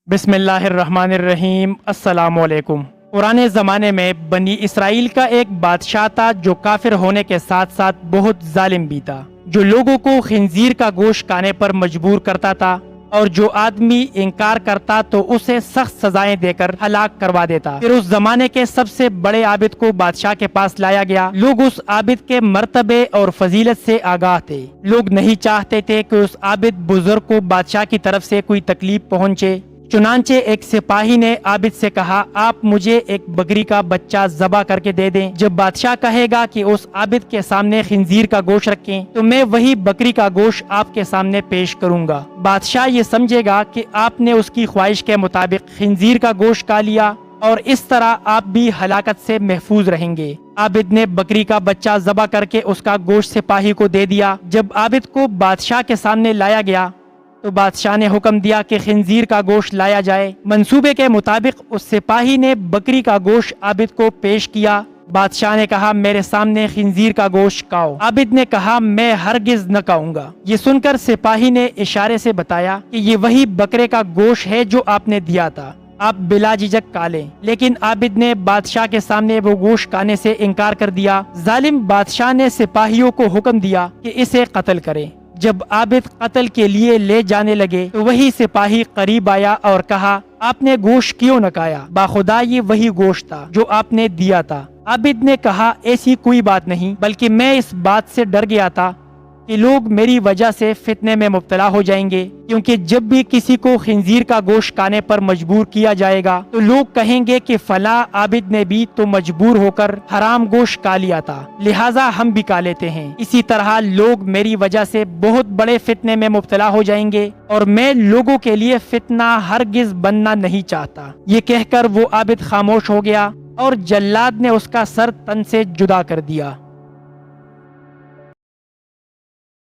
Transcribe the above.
بسم اللہ الرحمن الرحیم۔ السلام علیکم۔ پرانے زمانے میں بنی اسرائیل کا ایک بادشاہ تھا جو کافر ہونے کے ساتھ ساتھ بہت ظالم بھی تھا، جو لوگوں کو خنزیر کا گوشت کھانے پر مجبور کرتا تھا، اور جو آدمی انکار کرتا تو اسے سخت سزائیں دے کر ہلاک کروا دیتا۔ پھر اس زمانے کے سب سے بڑے عابد کو بادشاہ کے پاس لایا گیا۔ لوگ اس عابد کے مرتبے اور فضیلت سے آگاہ تھے۔ لوگ نہیں چاہتے تھے کہ اس عابد بزرگ کو بادشاہ کی طرف سے کوئی تکلیف پہنچے۔ چنانچہ ایک سپاہی نے عابد سے کہا، آپ مجھے ایک بکری کا بچہ ذبح کر کے دے دیں۔ جب بادشاہ کہے گا کہ اس عابد کے سامنے خنزیر کا گوشت رکھیں تو میں وہی بکری کا گوشت آپ کے سامنے پیش کروں گا۔ بادشاہ یہ سمجھے گا کہ آپ نے اس کی خواہش کے مطابق خنزیر کا گوشت کھا لیا، اور اس طرح آپ بھی ہلاکت سے محفوظ رہیں گے۔ عابد نے بکری کا بچہ ذبح کر کے اس کا گوشت سپاہی کو دے دیا۔ جب عابد کو بادشاہ کے سامنے لایا گیا تو بادشاہ نے حکم دیا کہ خنزیر کا گوشت لایا جائے۔ منصوبے کے مطابق اس سپاہی نے بکری کا گوشت عابد کو پیش کیا۔ بادشاہ نے کہا، میرے سامنے خنزیر کا گوشت کھاؤ۔ عابد نے کہا، میں ہرگز نہ کھاؤں گا۔ یہ سن کر سپاہی نے اشارے سے بتایا کہ یہ وہی بکرے کا گوشت ہے جو آپ نے دیا تھا، آپ بلا جھجک کھا لیں۔ لیکن عابد نے بادشاہ کے سامنے وہ گوشت کھانے سے انکار کر دیا۔ ظالم بادشاہ نے سپاہیوں کو حکم دیا کہ اسے قتل کریں۔ جب عابد قتل کے لیے لے جانے لگے تو وہی سپاہی قریب آیا اور کہا، آپ نے گوشت کیوں نہ کھایا؟ باخدا یہ وہی گوشت تھا جو آپ نے دیا تھا۔ عابد نے کہا، ایسی کوئی بات نہیں، بلکہ میں اس بات سے ڈر گیا تھا کہ لوگ میری وجہ سے فتنے میں مبتلا ہو جائیں گے، کیونکہ جب بھی کسی کو خنزیر کا گوشت کھانے پر مجبور کیا جائے گا تو لوگ کہیں گے کہ فلاں عابد نے بھی تو مجبور ہو کر حرام گوشت کھا لیا تھا، لہٰذا ہم بھی کھا لیتے ہیں۔ اسی طرح لوگ میری وجہ سے بہت بڑے فتنے میں مبتلا ہو جائیں گے، اور میں لوگوں کے لیے فتنہ ہرگز بننا نہیں چاہتا۔ یہ کہہ کر وہ عابد خاموش ہو گیا، اور جلاد نے اس کا سر تن سے جدا کر دیا۔